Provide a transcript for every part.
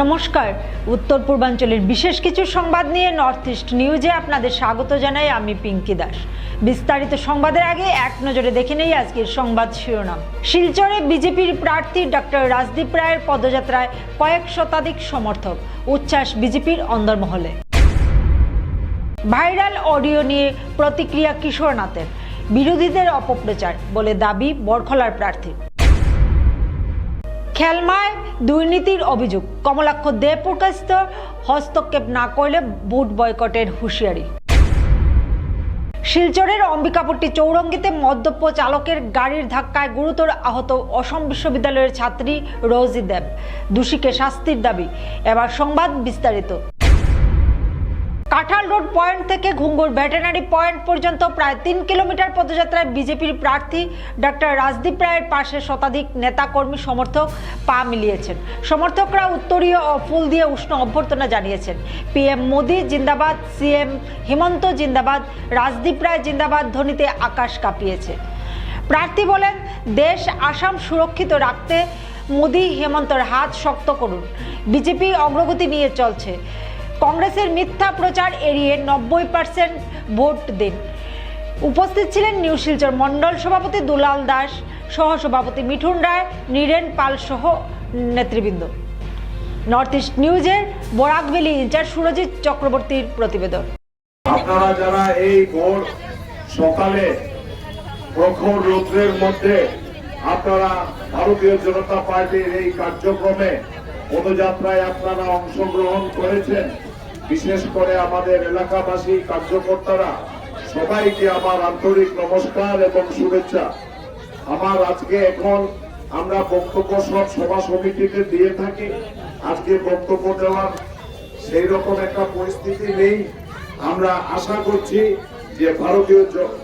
নমস্কার, উত্তর পূর্বাঞ্চলের বিশেষ কিছু সংবাদ নিয়ে নর্থ ইস্ট নিউজে আপনাদের স্বাগত জানাই। আমি পিঙ্কি দাস। বিস্তারিত সংবাদের আগে এক নজরে দেখে নেই আজকের সংবাদ শিরোনাম। শিলচরে বিজেপির প্রার্থী ডক্টর রাজদীপ রায়ের পদযাত্রায় কয়েক শতাধিক সমর্থক, উচ্ছ্বাস বিজেপির অন্দরমহলে। ভাইরাল অডিও নিয়ে প্রতিক্রিয়া কিশোরনাথের, বিরোধীদের অপপ্রচার বলে দাবি বরখলার প্রার্থী। খেলমায় দুর্নীতির অভিযোগ, কমলাক্ষ দেবপ্রকাশিত হস্তক্ষেপ না করলে ভোট বয়কটের হুঁশিয়ারি। শিলচরের অম্বিকাপট্টি চৌরঙ্গিতে মদ্যপ চালকের গাড়ির ধাক্কায় গুরুতর আহত অসম বিশ্ববিদ্যালয়ের ছাত্রী রোজি দেব, দোষীকে শাস্তির দাবি। এবার সংবাদ বিস্তারিত। কাঁঠাল রোড পয়েন্ট থেকে ঘুঙ্গুর ভেটেরিনারি পয়েন্ট পর্যন্ত প্রায় 3 কিলোমিটার পদযাত্রায় বিজেপির প্রার্থী ডক্টর রাজদীপ রায়ের পাশে শতাধিক নেতাকর্মী সমর্থক পা মিলিয়েছেন। সমর্থকরা উত্তরীয় ও ফুল দিয়ে উষ্ণ অভ্যর্থনা জানিয়েছেন। পিএম মোদি জিন্দাবাদ, সিএম হিমন্ত জিন্দাবাদ, রাজদীপ রায় জিন্দাবাদ ধ্বনিতে আকাশ কাঁপিয়েছে। প্রার্থী বলেন, দেশ আসাম সুরক্ষিত রাখতে মোদি হেমন্তর হাত শক্ত করুন। বিজেপি অগ্রগতি নিয়ে চলছে। কংগ্রেসের মিথ্যা প্রচার এড়িয়ে 90% ভোট দিন। উপস্থিত ছিলেন নিউ শিলচর মন্ডল সভাপতি দুলাল দাস, সহসভাপতি মিঠুন রায়, নীরেন পাল সহ নেতৃবৃন্দ। নর্থ ইস্ট নিউজের বরাকভ্যালি ইনচার্জ সুরজিৎ চক্রবর্তীর প্রতিবেদন। আপনারা যারা এই ভোর সকালে প্রখর রৌদ্রের মধ্যে আপনারা ভারতীয় জনতা পার্টির এই কার্যক্রমে পদযাত্রায় আপনারা অংশগ্রহণ করেছেন, বিশেষ করে আমাদের এলাকাবাসী কার্যকর্তারা, সবাইকে আমার আন্তরিক নমস্কার এবং শুভেচ্ছা। আমার আজকে এখন আমরা বক্তব্য সব সভা সমিতিতে দিয়ে থাকি। আজকে বক্তব্য দেওয়ার সেই রকম একটা পরিস্থিতি নেই। আমরা আশা করছি যে ভারতীয়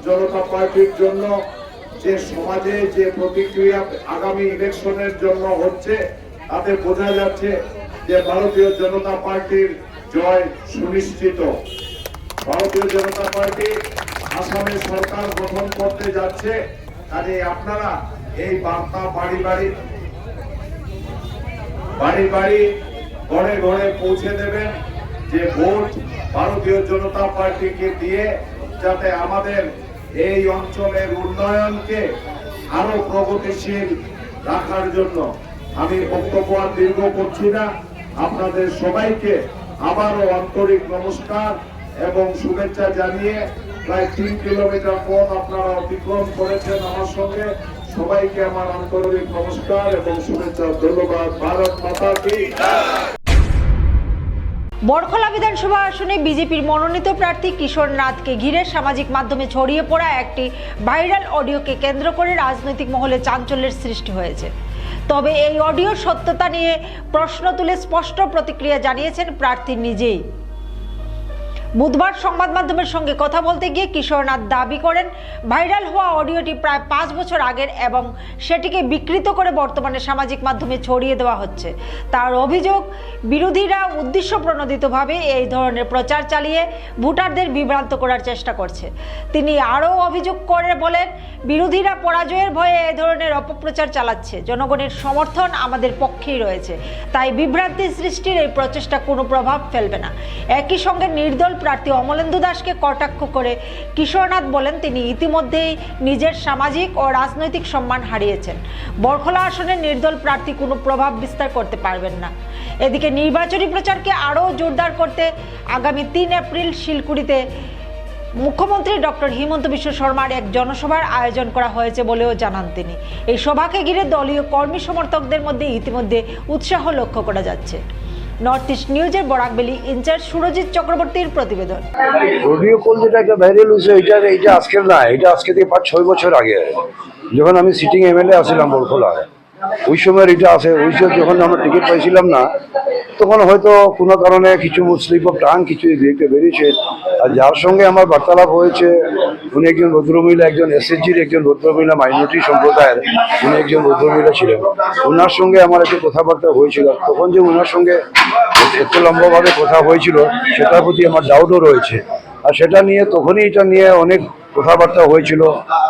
জনতা পার্টির জন্য যে সমাজে যে প্রতিক্রিয়া আগামী ইলেকশনের জন্য হচ্ছে, তাতে বোঝা যাচ্ছে যে ভারতীয় জনতা পার্টির জয় সুনিশ্চিত। ভারতীয় জনতা পার্টি আসামে সরকার গঠন করতে যাচ্ছে। কাজে আপনারা এই বার্তা বাড়ি বাড়ি ঘরে ঘরে পৌঁছে দেবেন যে ভোট ভারতীয় জনতা পার্টিকে দিয়ে যাতে আমাদের এই অঞ্চলের উন্নয়নকে আরো প্রগতিশীল রাখার জন্য। আমি বক্তব্য আর দীর্ঘ করছি না। আপনাদের সবাইকে আবারও আন্তরিক নমস্কার এবং শুভেচ্ছা জানিয়ে প্রায় 3 কিলোমিটার পথ আপনারা অতিক্রম করেছেন আমার সঙ্গে। সবাইকে আমার আন্তরিক নমস্কার এবং শুভেচ্ছা। ধন্যবাদ। ভারত মাতা কি জয়। বরখলা বিধানসভা আসনে বিজেপির মনোনীত প্রার্থী কিশোরনাথকে ঘিরে সামাজিক মাধ্যমে ছড়িয়ে পড়া একটি ভাইরাল অডিওকে কেন্দ্র করে রাজনৈতিক মহলে চাঞ্চল্যের সৃষ্টি হয়েছে। তবে এই অডিওর সত্যতা নিয়ে প্রশ্ন তুলে স্পষ্ট প্রতিক্রিয়া জানিয়েছেন প্রার্থী নিজেই। বুধবার সংবাদ মাধ্যমের সঙ্গে কথা বলতে গিয়ে কিশোরনাথ দাবি করেন, ভাইরাল হওয়া অডিওটি প্রায় 5 বছর আগের এবং সেটিকে বিকৃত করে বর্তমানে সামাজিক মাধ্যমে ছড়িয়ে দেওয়া হচ্ছে। তার অভিযোগ, বিরোধীরা উদ্দেশ্যপ্রণোদিতভাবে এই ধরনের প্রচার চালিয়ে ভোটারদের বিভ্রান্ত করার চেষ্টা করছে। তিনি আরও অভিযোগ করে বলেন, বিরোধীরা পরাজয়ের ভয়ে এই ধরনের অপপ্রচার চালাচ্ছে। জনগণের সমর্থন আমাদের পক্ষেই রয়েছে, তাই বিভ্রান্তি সৃষ্টির এই প্রচেষ্টা কোনো প্রভাব ফেলবে না। একই সঙ্গে নির্দল প্রার্থী অমলেন্দু দাসকে কটাক্ষ করে কিশোরনাথ বলেন, তিনি ইতিমধ্যেই নিজের সামাজিক ও রাজনৈতিক সম্মান হারিয়েছেন। বরখলা আসনে নির্দল প্রার্থী কোনো প্রভাব বিস্তার করতে পারবেন না। এদিকে নির্বাচনী প্রচারকে আরও জোরদার করতে আগামী 3 এপ্রিল শিলকুড়িতে মুখ্যমন্ত্রী ডক্টর হিমন্ত বিশ্ব শর্মার এক জনসভার আয়োজন করা হয়েছে বলেও জানান তিনি। এই সভাকে ঘিরে দলীয় কর্মী সমর্থকদের মধ্যে ইতিমধ্যে উৎসাহ লক্ষ্য করা যাচ্ছে। নর্থ ইস্ট নিউজের বরাকভ্যালি ইনচার্জ সুরজিৎ চক্রবর্তীর প্রতিবেদন। অডিও কল যেটা একটা ভাইরাল হয়েছে, এটা আজকের না, এটা আজকে থেকে 5-6 বছর আগে যখন আমি সিটিং এমএলএ আসছিলাম বরখলায়, ওই সময়ের এটা আছে। ওই সময় যখন আমরা টিকিট পাইছিলাম না, তখন হয়তো কোনো কারণে কিছু স্লিপ অফ টাং কিছু বেরিয়েছে। আর যার সঙ্গে আমার বার্তালাপ হয়েছে, উনি একজন ভদ্রমহিলা, একজন এসএসজির একজন ভদ্রমহিলা, মাইনরিটি সম্প্রদায়ের উনি একজন ভদ্রমহিলা ছিলেন। ওনার সঙ্গে আমার একটু কথাবার্তা হয়েছিল। তখন যে ওনার সঙ্গে এত লম্বাভাবে কথা হয়েছিল, সেটার প্রতি আমার ডাউটও রয়েছে। আর সেটা নিয়ে তখনই এটা নিয়ে অনেক কথাবার্তা হয়েছিল,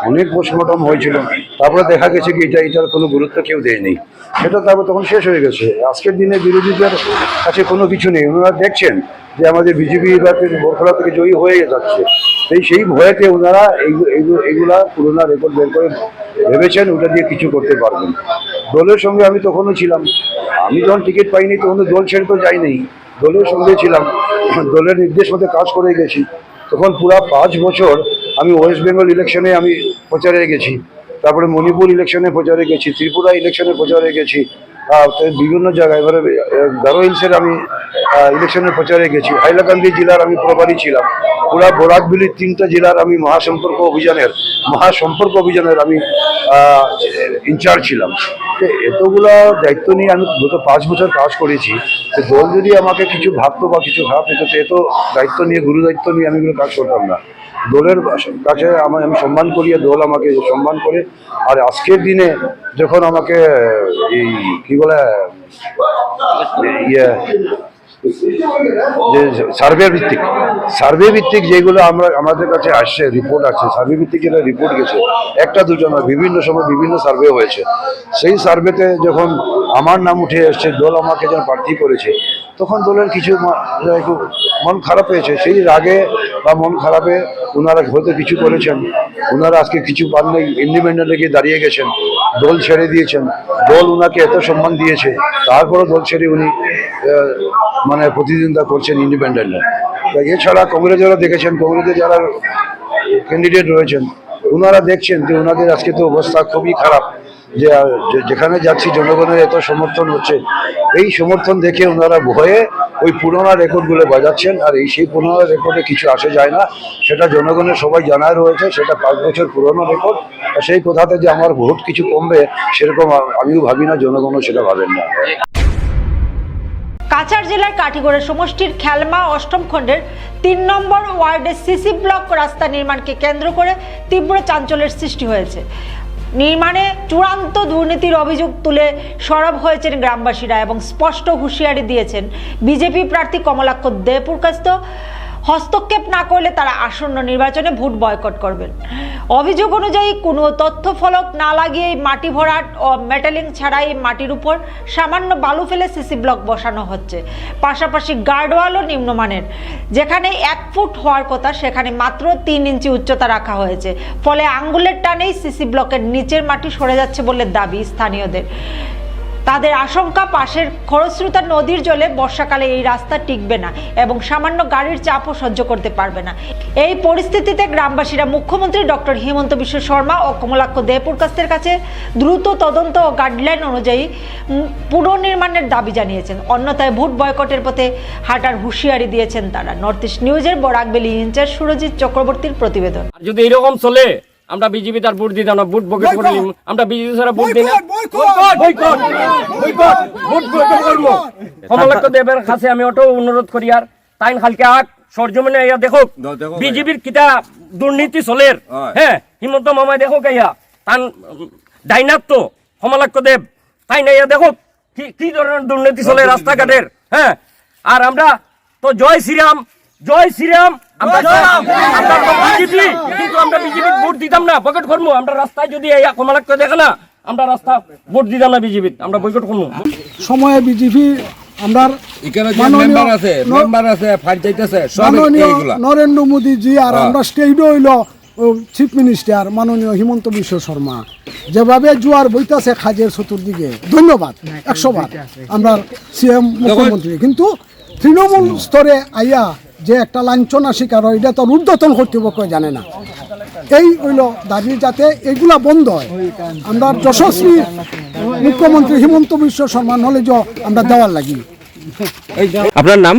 অনেক পোস্টমর্টম হয়েছিল, তারপরে দেখা গেছে কি এটার কোনো গুরুত্ব কেউ দেয়নি, সেটা তারপর তখন শেষ হয়ে গেছে। আজকের দিনে বিরোধীদের কাছে কোনো কিছু নেই, ওনারা দেখছেন যে আমাদের বিজেপি এবার বরখলা থেকে জয়ী হয়ে যাচ্ছে, সেই ভয়েতে ওনারা এইগুলা পুরোনো রেকর্ড বের করে ভেবেছেন ওটা দিয়ে কিছু করতে পারবেন। দলের সঙ্গে আমি তখনও ছিলাম, আমি যখন টিকিট পাইনি তখন তো দল ছেড়ে তো যাইনি, দলের সঙ্গে ছিলাম, দলের নির্দেশ মতো কাজ করে গেছি। তখন পুরা 5 বছর আমি ওয়েস্ট বেঙ্গল ইলেকশনে আমি প্রচারে গেছি, তারপরে মণিপুর ইলেকশনে প্রচারে গেছি, ত্রিপুরা ইলেকশনে প্রচারে গেছি, বিভিন্ন জায়গায়, এবারে গারো হিলসের আমি ইলেকশনের প্রচারে গেছি, হাইলাকান্দি জেলার আমি প্রভারী ছিলাম, পুরা বরাকবিলির 3টা জেলার আমি মহাসম্পর্ক অভিযানের আমি ইনচার্জ ছিলাম। এতগুলা দায়িত্ব নিয়ে আমি গত 5 বছর কাজ করেছি। তো দল যদি আমাকে কিছু ভাবতো বা কিছু খারাপ হতো, তো এত দায়িত্ব নিয়ে, গুরু দায়িত্ব নিয়ে আমি এগুলো কাজ করতাম না। দলের কাছে আমি সম্মান করি, দল আমাকে সম্মান করে। আর আজকের দিনে যখন আমাকে এই কি বলে যে সার্ভে ভিত্তিক যেগুলো আমাদের কাছে আসছে, রিপোর্ট আছে, সার্ভে ভিত্তিক যেটা রিপোর্ট গেছে, একটা দুটো না, বিভিন্ন সময় বিভিন্ন সার্ভে হয়েছে। সেই সার্ভেতে যখন আমার নাম উঠে এসছে, দল আমাকে যখন প্রার্থী করেছে, তখন দলের কিছু একটু মন খারাপ হয়েছে। সেই রাগে বা মন খারাপে ওনারা হয়তো কিছু করেছেন, ওনারা আজকে কিছু পান নেই, ইন্ডিপেন্ডেন্টে গিয়ে দাঁড়িয়ে গেছেন, দল ছেড়ে দিয়েছেন, দল ওনাকে এত সম্মান দিয়েছে, তারপরও দল ছেড়ে উনি মানে প্রতিদ্বন্দ্বিতা করছেন ইন্ডিপেন্ডেন্টে। এছাড়া কংগ্রেসেরও দেখেছেন, কংগ্রেসের যারা ক্যান্ডিডেট রয়েছেন ওনারা দেখছেন যে ওনাদের আজকে তো অবস্থা খুবই খারাপ, যে যেখানে যাচ্ছি জনগণের এত সমর্থন হচ্ছে, এই সমর্থন দেখে ওনারা ভয়ে ওই পুরোনো রেকর্ডগুলো বাজাচ্ছেন। আর সেই পুরোনো রেকর্ডে কিছু আসে যায় না, সেটা জনগণের সবাই জানায় রয়েছে, সেটা 5 বছর পুরোনো রেকর্ড। আর সেই কথাতে যে আমার ভোট কিছু কমবে সেরকম আমিও ভাবি না, জনগণও সেটা ভাবেন না। কাছাড় জেলার কাঠিগড়ের সমষ্টির খেলমা 8ম খণ্ডের 3 নম্বর ওয়ার্ডে সিসি ব্লক রাস্তা নির্মাণকে কেন্দ্র করে তীব্র চাঞ্চল্যের সৃষ্টি হয়েছে। নির্মাণে চূড়ান্ত দুর্নীতির অভিযোগ তুলে সরব হয়েছেন গ্রামবাসীরা এবং স্পষ্ট হুঁশিয়ারি দিয়েছেন বিজেপি প্রার্থী কমলাক্ষ দেপুরকাস্ত হস্তক্ষেপ না করলে তারা আসন্ন নির্বাচনে ভোট বয়কট করবেন। অভিযোগ অনুযায়ী কোনো তথ্য ফলক না লাগিয়ে মাটি ভরাট ও মেটালিং ছাড়াই মাটির উপর সামান্য বালু ফেলে সিসি ব্লক বসানো হচ্ছে। পাশাপাশি গার্ডওয়ালও নিম্নমানের, যেখানে 1 ফুট হওয়ার কথা সেখানে মাত্র 3 ইঞ্চি উচ্চতা রাখা হয়েছে। ফলে আঙ্গুলের টানেই সিসি ব্লকের নিচের মাটি সরে যাচ্ছে বলে দাবি স্থানীয়দের। তাদের আশঙ্কা, পাশের খরস্রোতা নদীর জলে বর্ষাকালে এই রাস্তা টিকবে না এবং সামান্য গাড়ির চাপও সহ্য করতে পারবে না। এই পরিস্থিতিতে গ্রামবাসীরা মুখ্যমন্ত্রী ডক্টর হিমন্ত বিশ্ব শর্মা ও কমলাক্ষ দেপুরকাস্তের কাছে দ্রুত তদন্ত ও গাইডলাইন অনুযায়ী পুনর্নির্মাণের দাবি জানিয়েছেন। অন্যথায় ভোট বয়কটের পথে হাঁটার হুঁশিয়ারি দিয়েছেন তারা। নর্থ ইস্ট নিউজের বরাকবেলি ইনচার্জ সুরজিৎ চক্রবর্তীর প্রতিবেদন। যদি এরকম চলে আমরা বিজেপি তার ভোট দিতাম না, ভোট বয়কট করে নিব। আমরা বিজেপি ছাড়া ভোট দিই না, কমলাক্ষ দেবের কাছে আমি ওটা অনুরোধ করি। আর তাই কালকে সরজমিনে ইয়া দেখো বিজেপির কিতা দুর্নীতি চলের। হ্যাঁ, হিমন্ত মামায় দেখো ইয়া তান ডাইনাত তো কমলাক্ষ দেব, তাই না ইয়া দেখো কি ধরনের দুর্নীতি চলে রাস্তাঘাটের। হ্যাঁ, আর আমরা তো জয় শ্রীরাম, জয় শ্রীরাম। আমরা বিজেপি, কিন্তু আমরা বিজেপি ভোট দিতাম না, বয়কট করবো। আমরা রাস্তায় যদি কমলাক্ষ দেখে না, আমরা রাস্তা ভোট দিতাম না বিজেপি, আমরা বয়কট করবো। সময়ে বিজেপি আমরা নরেন্দ্র মোদী জি আর আমরা স্টেট হইল চিফ মিনিস্টার মাননীয় হিমন্ত বিশ্ব শর্মা, যেভাবে জোয়ার বইতেছে খাজের চতুর্দিকে, ধন্যবাদ 100 বার আমরা সিএম মুখ্যমন্ত্রী। কিন্তু তৃণমূল স্তরে আইয়া যে একটা লাঞ্ছনা শিকার হয়, এটা তো ঊর্ধ্বতন কর্তৃপক্ষ জানে না। এই হইল দাবি যাতে এগুলা বন্ধ হয়। আমরা যশস্বী মুখ্যমন্ত্রী হিমন্ত বিশ্ব শর্মা নলেজ আমরা দেওয়ার লাগি। আপনার নাম?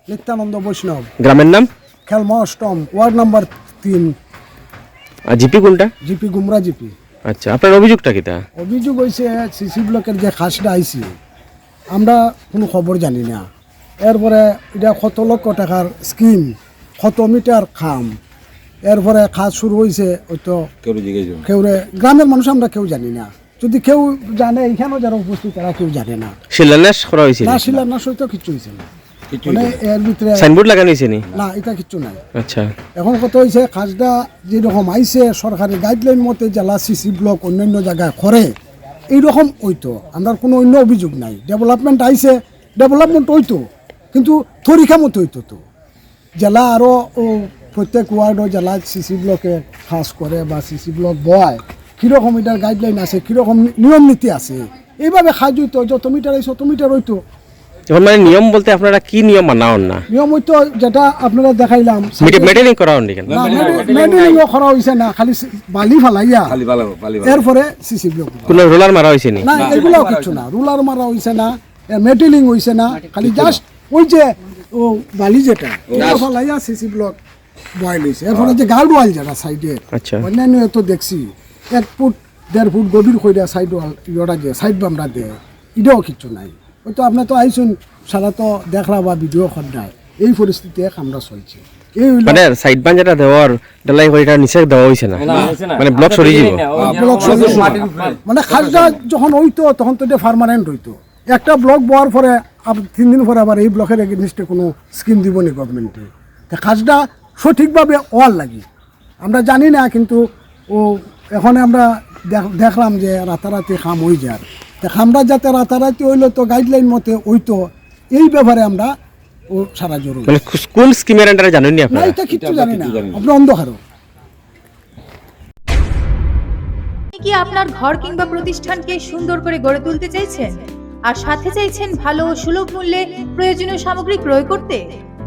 নিত্যানন্দ বৈষ্ণব। গ্রামের নাম? Khelma 8ম ward number 3। জিপি কোনটা? জিপি গুমরা জিপি। আচ্ছা, আপনার অভিযোগটা কিটা? অভিযোগ হয়েছে সিসি ব্লকের যে খাসটা আইসি, আমরা কোনো খবর জানি না। এরপরে এটা কত লক্ষ টাকার স্কিম, কত মিটার খাম, এরপরে কাজ শুরু হয়েছে। হয়তো কেউ গ্রামের মানুষ আমরা কেউ জানি না। যদি কেউ জানে, এখানেও যারা উপস্থিত তারা কেউ জানে না। শিলান্যাস করা হয়েছে না? শিলান্যাস হয়তো কিছু হয়েছে না। মানে এর ভিতরে সাইনবোর্ড লাগানো হয়েছে নি? না এটা কিচ্ছু নাই। আচ্ছা, এখন কত হয়েছে খাজটা যেরকম আইছে সরকারি গাইডলাইন মতে জেলা সিসি ব্লক অন্যান্য জায়গায় করে এইরকম হইতো, আমরা কোনো অন্য অভিযোগ নাই। ডেভেলপমেন্ট আইছে, ডেভেলপমেন্ট হইতো, কিন্তু তরিকা মতো হইতো। তো জেলা আরও প্রত্যেক ওয়ার্ডও জেলা সিসি ব্লকে খাস করে বা সিসি ব্লক বয় কীরকম এটার গাইডলাইন আছে, কীরকম নিয়ম নীতি আছে, এইভাবে খাজ হইতো। যত মিটার আইসো তত মিটার হইতো। এখন মানে নিয়ম বলতে আপনারা কি নিয়ম মানাওন না? নিয়ম হইতো যেটা আপনারা দেখাইলাম, মেটেরিং করা হন কেন? মেডিলিংও করা হইছে না, খালি বালি ফালাইয়া এরপরে সিসি ব্লক। কোনো রোলার মারা হয়েছে নি? না এগুলো কিছু না, রুলার মারা হইছে না, মেটেলিং হইছে না, খালি জাস্ট ওই যে ও বালি যেটা ফালাইয়া সিসি ব্লক বয়েল হইছে। এরপরে যে গার্ড ওয়াল যেটা সাইডে আচ্ছা, অন্যান্য তো দেখছি 1 ফুট 1.5 ফুট গভীর কইরা সাইড ওয়াল ইয়োটা দিয়ে সাইড বামরা দিয়ে, এটাও কিছু নাই। হয়তো আপনি তো আইসুন সারা তো দেখলা বা ভিডিও খন্ডায় এই পরিস্থিতিতে আমরা চলছে। এই হইলো মানে সাইড বান যেটা দেওয়ার ডালাই করে এটা নিচে দেওয়া হয়েছে না, মানে ব্লক সরিয়ে যাব। ব্লক সদস্য মানে খাজটা যখন হইতো তখন তো এটা পার্মানেন্ট হইতো। একটা ব্লক বওয়ার পরে 3 দিন পরে আবার এই ব্লকের এগেইনস্টে কোনো স্কিম দিব নি গভর্নমেন্টে। তা খাজটা সঠিকভাবে হওয়ার লাগি আমরা জানি না, কিন্তু ও এখন আমরা দেখলাম যে রাতারাতি খাম হয়ে যায়। তা খামরা যাতে রাতারাতি হইলো তো গাইডলাইন মতে হইতো, এই ব্যাপারে আমরা ও সারা জরুরি। মানে কোন স্কিমের আন্ডারে জানেন নি না আপনারা? এটা কিচ্ছু জানি না, আপনি অন্ধকারও। আপনি কি আপনার ঘর কিংবা প্রতিষ্ঠানকে সুন্দর করে গড়ে তুলতে চাইছেন আর সাথে চাইছেন ভালো ও সুলভ মূল্যে প্রয়োজনীয় সামগ্রী ক্রয় করতে?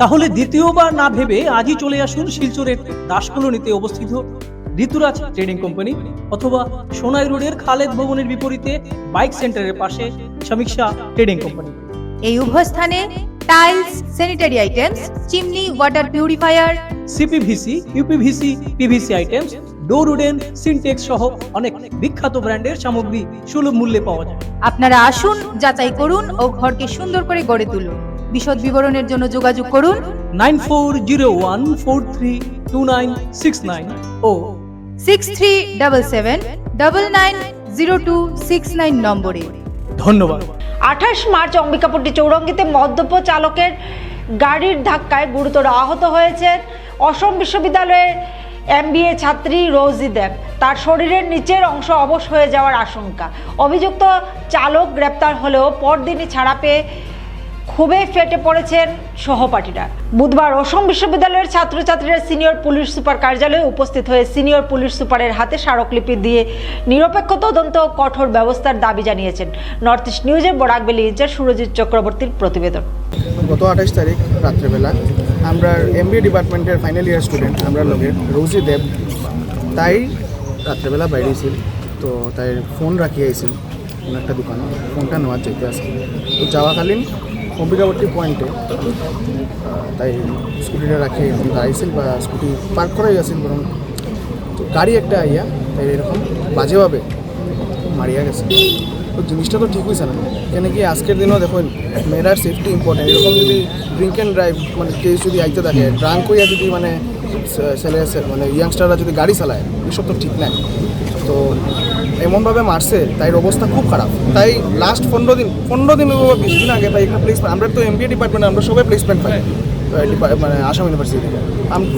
তাহলে দ্বিতীয়বার না ভেবে আজই চলে আসুন শিলচরের দাসকলোনিতে অবস্থিত ঋতুরাজ ট্রেডিং কোম্পানি অথবা সোনাই রোডের খালেদ ভবনের বিপরীতে বাইক সেন্টারের পাশে সমীক্ষা ট্রেডিং কোম্পানি। এই উভয় স্থানে tiles, sanitary items, chimney, water purifier, CPVC, uPVC, PVC items, ডোর উডেন, সিনটেক্স সহ অনেক বিখ্যাত ব্র্যান্ডের সামগ্রী সুলভ মূল্যে পাওয়া যায়। আপনারা আসুন, যাচাই করুন ও ঘরকে সুন্দর করে গড়ে তুলুন। বিশদ বিবরণের জন্য যোগাযোগ করুন 9401432969 ও 6377990269 নম্বরে। ধন্যবাদ। 28 মার্চ অম্বিকাপট্টি চৌরঙ্গিতে মদ্যপ চালকের গাড়ির ধাক্কায় গুরুতর আহত হয়েছেন অসম বিশ্ববিদ্যালয়ের MBA ছাত্রী রোজি দেব। তার শরীরের নিচের অংশ অবশ হয়ে যাওয়ার আশঙ্কা। অভিযুক্ত চালক গ্রেপ্তার হলেও পরদিনই ছাড়া পেয়ে খুবই ফেটে পড়েছেন সহপাঠীরা। বুধবার অসম বিশ্ববিদ্যালয়ের ছাত্রছাত্রীরা সিনিয়র পুলিশ সুপার কার্যালয়ে উপস্থিত হয়ে সিনিয়র পুলিশ সুপারের হাতে স্মারকলিপি দিয়ে নিরপেক্ষ তদন্ত ও কঠোর ব্যবস্থার দাবি জানিয়েছেন। নর্থ ইস্ট নিউজের বরাকবেলি ইনচার্জ সুরজিৎ চক্রবর্তীর প্রতিবেদন। গত 28 তারিখ রাত্রেবেলা আমরা MBA ডিপার্টমেন্টের ফাইনাল ইয়ার স্টুডেন্ট আমরা লগের রোজি দেব তাই রাত্রেবেলা বাইরেছিল। তো তাই ফোন রাখিয়ে আইছিল কোনো একটা দোকানে, ফোনটা নেওয়ার চাইতে আসে। তো যাওয়াকালীন অম্বিকাপট্টি পয়েন্টে তাই স্কুটিটা রাখিয়ে দাঁড়াইছিল বা স্কুটি পার্ক করাই গেছিল, বরং তো গাড়ি একটা আইয়া তাই এরকম বাজেভাবে মারিয়া গেছে। তো জিনিসটা তো ঠিক হয়েছে না, কেন কি আজকের দিনও দেখুন মেয়েরার সেফটি ইম্পর্টেন্ট। এরকম যদি ড্রিঙ্ক অ্যান্ড ড্রাইভ মানে কেউ যদি আইতে থাকে, ড্রাঙ্ক হইয়া যদি মানে ছেলে মানে ইয়াংস্টাররা যদি গাড়ি চালায়, এসব তো ঠিক নাই। তো এমনভাবে মারছে তাই অবস্থা খুব খারাপ। তাই লাস্ট 15 দিন 20 দিন আগে তাই একটা প্লেসমেন্ট, আমরা তো MBA ডিপার্টমেন্ট আমরা সবাই প্লেসমেন্ট পাই মানে আসাম ইউনিভার্সিটি থেকে।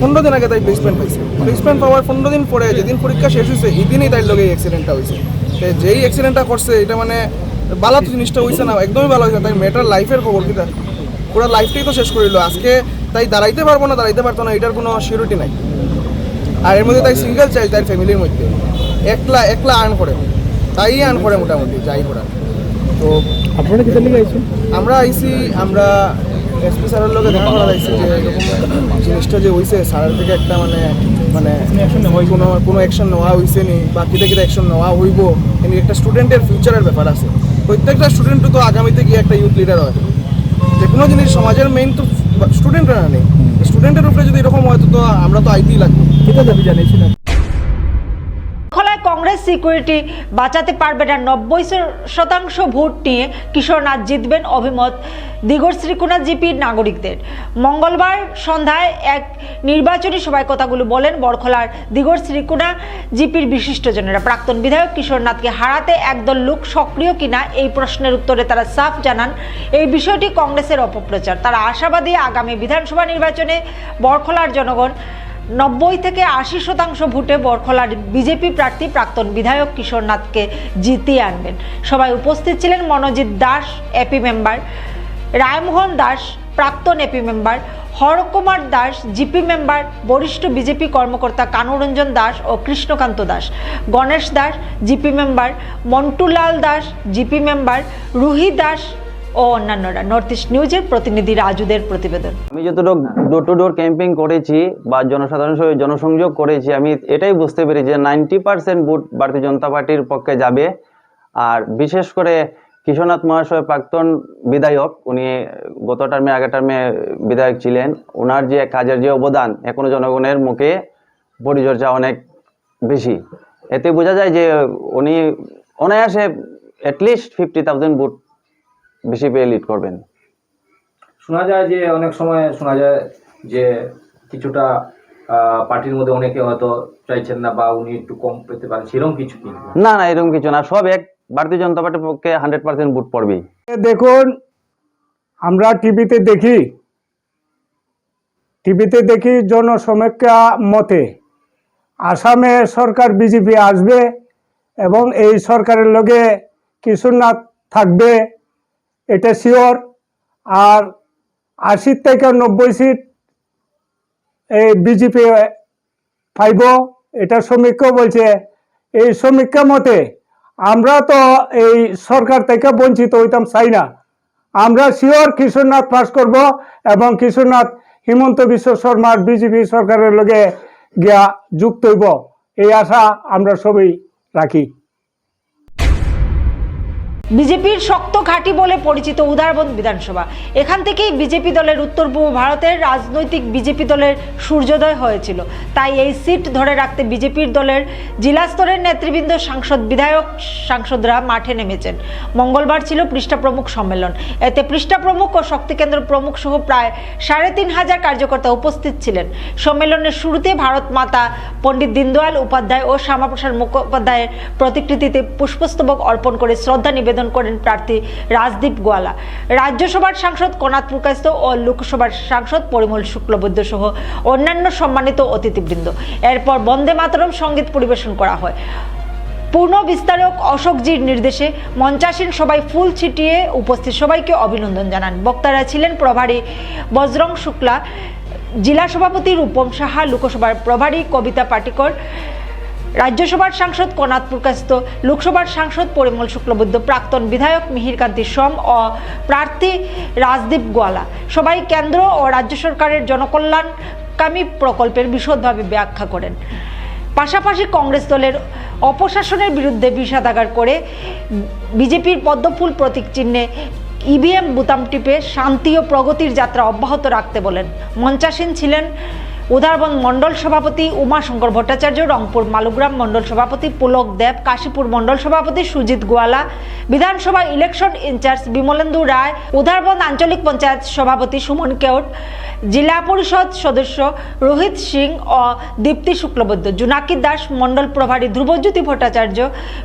15 দিন আগে তাই প্লেসমেন্ট পাইছে। প্লেসমেন্ট পাওয়ার 15 দিন পরে যেদিন পরীক্ষা শেষ হয়েছে এই দিনই তাই লগে অ্যাক্সিডেন্টটা হয়েছে। যেই অ্যাক্সিডেন্টটা করছে এটা মানে বালা তো জিনিসটা হয়েছে না, একদমই ভালো হয়েছে। তাই মেয়েটার লাইফের খবর কি, তার পুরো লাইফটাই তো শেষ করে দিল। আজকে তাই দাঁড়াইতে পারবো না, দাঁড়াইতে পারতো না, এটার কোনো সিউরিটি নাই। আর এর মধ্যে তাই সিঙ্গেল চাইল্ড, তাই ফ্যামিলির মধ্যে একলা আর্ন করে, তাই আর্ন করে মোটামুটি যাই করার। তো আপনারা কি জানি গাইছেন? আমরা আইসি, আমরা SP স্যারের লোকে দেখা করা যাইছে যে এরকম জিনিসটা যে হয়েছে স্যারের থেকে একটা মানে কোনো অ্যাকশন নেওয়া হয়েছে নি বা কিটা অ্যাকশন নেওয়া হইব, এমনি একটা স্টুডেন্টের ফিউচারের ব্যাপার আছে। প্রত্যেকটা স্টুডেন্টও তো আগামীতে গিয়ে একটা ইউথ লিডার হয়। যে কোনো জিনিস সমাজের মেইন তো স্টুডেন্টরা না নেই, স্টুডেন্টের উপরে যদি এরকম হয় তো আমরা তো আইতেই লাগবে। এটা দাবি জানিয়েছিলাম। খোলায় কংগ্রেস কংগ্রেস সিকিউরিটি বাঁচাতে পারবে না 90% ভোট নিয়ে কিশোরনাথ জিতবেন অভিমত দিগর শ্রীকুনা জিপির নাগরিকদের। মঙ্গলবার সন্ধ্যায় এক নির্বাচনী সভায় কথাগুলো বলেন বরখলার দিগর শ্রীকুনা জিপির বিশিষ্টজনেরা। প্রাক্তন বিধায়ক কিশোরনাথকে হারাতে একদল লোক সক্রিয় কিনা এই প্রশ্নের উত্তরে তারা সাফ জানান এই বিষয়টি কংগ্রেসের অপপ্রচার। তারা আশাবাদী আগামী বিধানসভা নির্বাচনে বরখলার জনগণ 90 থেকে 80% ভোটে বরখলার বিজেপি প্রার্থী প্রাক্তন বিধায়ক কিশোরনাথকে জিতিয়ে আনবেন। সবাই উপস্থিত ছিলেন মনোজিৎ দাস এপি মেম্বার, রায়মোহন দাস প্রাক্তন AP member, Harkumar Das GP member, বরিষ্ঠ বিজেপি কর্মকর্তা কানুরঞ্জন দাস ও Krishnakanta Das, Ganesh Das GP member, Montulal Das GP member, Ruhi Das ও অন্যান্যরা। নর্থ ইস্ট নিউজের প্রতিনিধি রাজুদের প্রতিবেদন। আমি যতটুকু ডোর টু ডোর ক্যাম্পিং করেছি বা জনসাধারণের সঙ্গে জনসংযোগ করেছি, আমি এটাই বুঝতে পেরেছি যে 90% ভোট ভারতীয় জনতা পার্টির পক্ষে যাবে। আর বিশেষ করে কিশোরনাথ মহাশয় প্রাক্তন বিধায়ক, উনি গত টার্মে আগের টার্মে বিধায়ক ছিলেন, ওনার যে কাজের যে অবদান এখনো জনগণের মুখে পরিচর্যা অনেক বেশি। এতে বোঝা যায় যে উনি অনায়াসে অ্যাটলিস্ট 50,000 ভোট বেশি পেয়ে লিড করবেন। শোনা যায় যে অনেক সময় শোনা যায় যে কিছুটা পার্টির মধ্যে অনেকে হয়তো চাইছেন না বা উনি একটু কম পেতে পারেন, সেরকম কিছু কি? না না, এরকম কিছু না, সব এক ভারতীয় জনতা পার্টির পক্ষে 100% ভোট পড়বেই। দেখুন, আমরা টিভিতে দেখি জনসমীক্ষা মতে আসামে সরকার বিজেপি আসবে এবং এই সরকারের লগে কিশোরনাথ থাকবে, এটা শিওর। আর 80 থেকে 90 সিট এই বিজেপি পাইব, এটা সমীক্ষা বলছে। এই সমীক্ষা মতে আমরা তো এই সরকার থেকে বঞ্চিত হইতাম চাই না। আমরা শিওর কিশোরনাথ পাস করব এবং কিশোরনাথ হিমন্ত বিশ্ব শর্মার বিজেপি সরকারের লগে গিয়া যুক্ত হইব, এই আশা আমরা সবাই রাখি। বিজেপির শক্ত ঘাঁটি বলে পরিচিত উদারবন বিধানসভা, এখান থেকেই বিজেপি দলের উত্তর পূর্ব ভারতের রাজনৈতিক বিজেপি দলের সূর্যোদয় হয়েছিল। তাই এই সিট ধরে রাখতে বিজেপির দলের জেলা স্তরের নেতৃবৃন্দ, সাংসদ, বিধায়ক, সাংসদরা মাঠে নেমেছেন। মঙ্গলবার ছিল পৃষ্ঠা প্রমুখ সম্মেলন। এতে পৃষ্ঠা প্রমুখ ও শক্তি কেন্দ্র প্রমুখ সহ প্রায় 3,500 কার্যকর্তা উপস্থিত ছিলেন। সম্মেলনের শুরুতে ভারত মাতা, পণ্ডিত দীনদয়াল উপাধ্যায় ও শ্যামাপ্রসাদ মুখোপাধ্যায়ের প্রতিকৃতিতে পুষ্পস্তবক অর্পণ করে শ্রদ্ধা নিবেদন করেন প্রার্থী রাজদীপ গোয়ালা, রাজ্যসভার সাংসদ কনাথ পুরকায়স্থ ও লোকসভার সাংসদ পরিমল শুক্লবৈদ্য সহ অন্যান্য সম্মানিত অতিথিবৃন্দ। এরপর বন্দে মাতরম সঙ্গীত পরিবেশন করা হয়। পূর্ণ বিস্তারক অশোকজির নির্দেশে মঞ্চাসীন সবাই ফুল ছিটিয়ে উপস্থিত সবাইকে অভিনন্দন জানান। বক্তারা ছিলেন প্রভারী বজরং শুক্লা, জেলা সভাপতি রূপম সাহা, লোকসভার প্রভারী কবিতা পাটিকর, রাজ্যসভার সাংসদ কনাথ পুরকায়স্থ, লোকসভার সাংসদ পরিমল শুক্লবৈদ্য, প্রাক্তন বিধায়ক মিহিরকান্তি সোম ও প্রার্থী রাজদীপ গোয়ালা। সবাই কেন্দ্র ও রাজ্য সরকারের জনকল্যাণকামী প্রকল্পের বিশদভাবে ব্যাখ্যা করেন। পাশাপাশি কংগ্রেস দলের অপশাসনের বিরুদ্ধে বিষাদাগার করে বিজেপির পদ্মফুল প্রতীক চিহ্নে ইভিএম বুতাম টিপে শান্তি ও প্রগতির যাত্রা অব্যাহত রাখতে বলেন। মঞ্চাসীন ছিলেন উদারবন মণ্ডল সভাপতি উমাশঙ্কর ভট্টাচার্য, রংপুর মালুগ্রাম মণ্ডল সভাপতি পুলক দেব, কাশীপুর মণ্ডল সভাপতি সুজিত গোয়ালা, বিধানসভা ইলেকশন ইনচার্জ বিমলেন্দু রায়, উদারবন আঞ্চলিক পঞ্চায়েত সভাপতি সুমন কেওট, জেলা পরিষদ সদস্য রোহিত সিং ও দীপ্তি শুক্লবৈদ্য, জোনাকি দাস, মণ্ডল প্রভারী ধ্রুবজ্যোতি ভট্টাচার্য,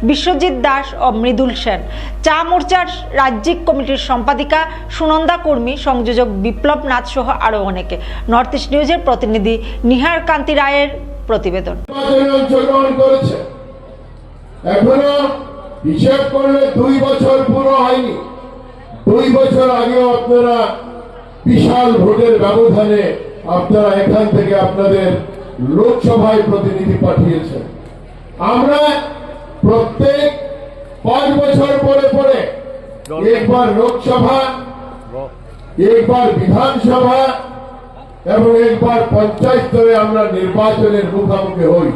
বিশ্বজিৎ দাস ও মৃদুল সেন, চা মোর্চার রাজ্যিক কমিটির সম্পাদিকা সুনন্দা কর্মী, সংযোজক বিপ্লব নাথ সহ আরও অনেকে। নর্থ ইস্ট নিউজের প্রতিনিধি নিহার কান্তি রায়ের প্রতিবেদন। এখনো হিসেব করলে 2 বছর পুরো হয়নি। 2 বছর আগেও আপনারা বিশাল ভোটের ব্যবধানে আপনারা এখান থেকে আপনাদের লোকসভায় প্রতিনিধি পাঠিয়েছেন। আমরা প্রত্যেক 5 বছর পরে পরে একবার লোকসভা, একবার বিধানসভা এবং একবার পঞ্চায়েত স্তরে আমরা নির্বাচনের মুখোমুখি হই।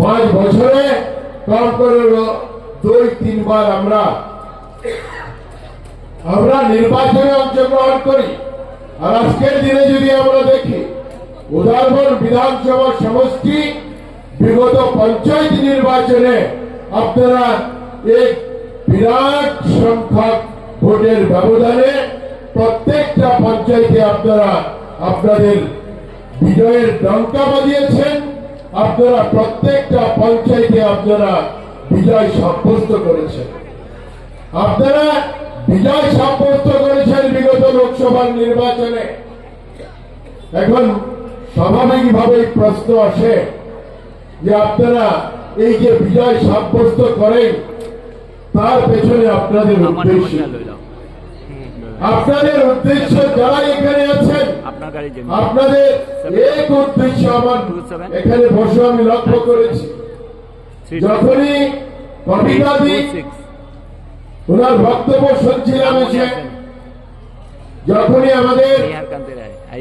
5 বছরে কম করে 2-3 বার আমরা নির্বাচনে অংশগ্রহণ করি। আর আজকের দিনে যদি আমরা দেখি, উদারবন বিধানসভা সমষ্টি বিগত পঞ্চায়েত নির্বাচনে আপনারা এক বিরাট সংখ্যক ভোটের ব্যবধানে প্রত্যেকটা পঞ্চায়েতে আপনারা আপনাদের বিজয়ের ডঙ্কা বাজিয়েছেন। আপনারা প্রত্যেকটা পঞ্চায়েতে আপনারা বিজয় সাব্যস্ত করেছেন। আপনারা বিজয় সাব্যস্ত করেছেন বিগত লোকসভা নির্বাচনে। এখন স্বাভাবিকভাবেই প্রশ্ন আসে যে আপনারা এই যে বিজয় সাব্যস্ত করেন তার পেছনে আপনাদের উদ্দেশ্য, আপনাদের উদ্দেশ্য যারা এখানে আছেন আপনাদের এক উদ্দেশ্য আমার এখানে বসে আমি লক্ষ্য করেছি। যখনই কবিতাদি ওনার বক্তব্য শুনছিলাম, এসে যখনই আমাদের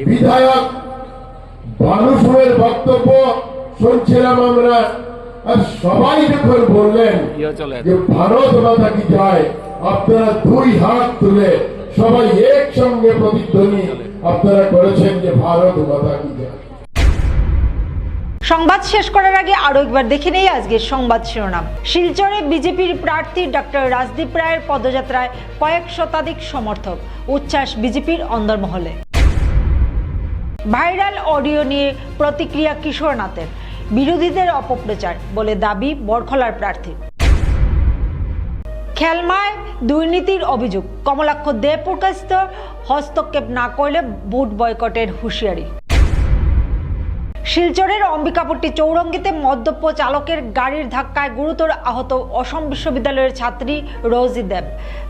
বিধায়ক বানুসুরের বক্তব্য শুনছিলাম আমরা, আর সবাই যখন বললেন যে ভারত মাতা কি জয়, আপনারা দুই হাত তুলে সবাই একসঙ্গে প্রতিধ্বনি আপনারা করেছেন যে ভারত মাতা কি জয়। সংবাদ শেষ করার আগে আরো একবার দেখে নেই আজকের সংবাদ শিরোনাম। শিলচরে বিজেপির প্রার্থী ডক্টর রাজদীপ রায়ের পদযাত্রায় কয়েক শতাধিক সমর্থক, উচ্ছ্বাস বিজেপির অন্দরমহলে। ভাইরাল অডিও নিয়ে প্রতিক্রিয়া কিশোরনাথের, বিরোধীদের অপপ্রচার বলে দাবি বরখলার প্রার্থী। খেলমায় দুর্নীতির অভিযোগ, কমলাক্ষ দে প্রকাশিত হস্তক্ষেপ না করলে ভোট বয়কটের হুঁশিয়ারি। শিলচরের অম্বিকাপট্টি চৌরঙ্গিতে মদ্যপ চালকের গাড়ির ধাক্কায় গুরুতর আহত অসম বিশ্ববিদ্যালয়ের ছাত্রী রোজি দেব,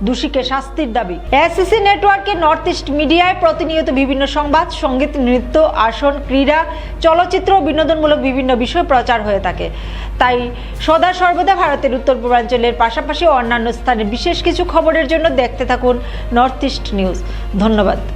দোষীকে শাস্তির দাবি। এসএসসি নেটওয়ার্কে নর্থ ইস্ট মিডিয়ায় প্রতিনিয়ত বিভিন্ন সংবাদ, সঙ্গীত, নৃত্য, আসন, ক্রীড়া, চলচ্চিত্র ও বিনোদনমূলক বিভিন্ন বিষয় প্রচার হয়ে থাকে। তাই সদা সর্বদা ভারতের উত্তর পূর্বাঞ্চলের পাশাপাশি অন্যান্য স্থানের বিশেষ কিছু খবরের জন্য দেখতে থাকুন নর্থ ইস্ট নিউজ। ধন্যবাদ।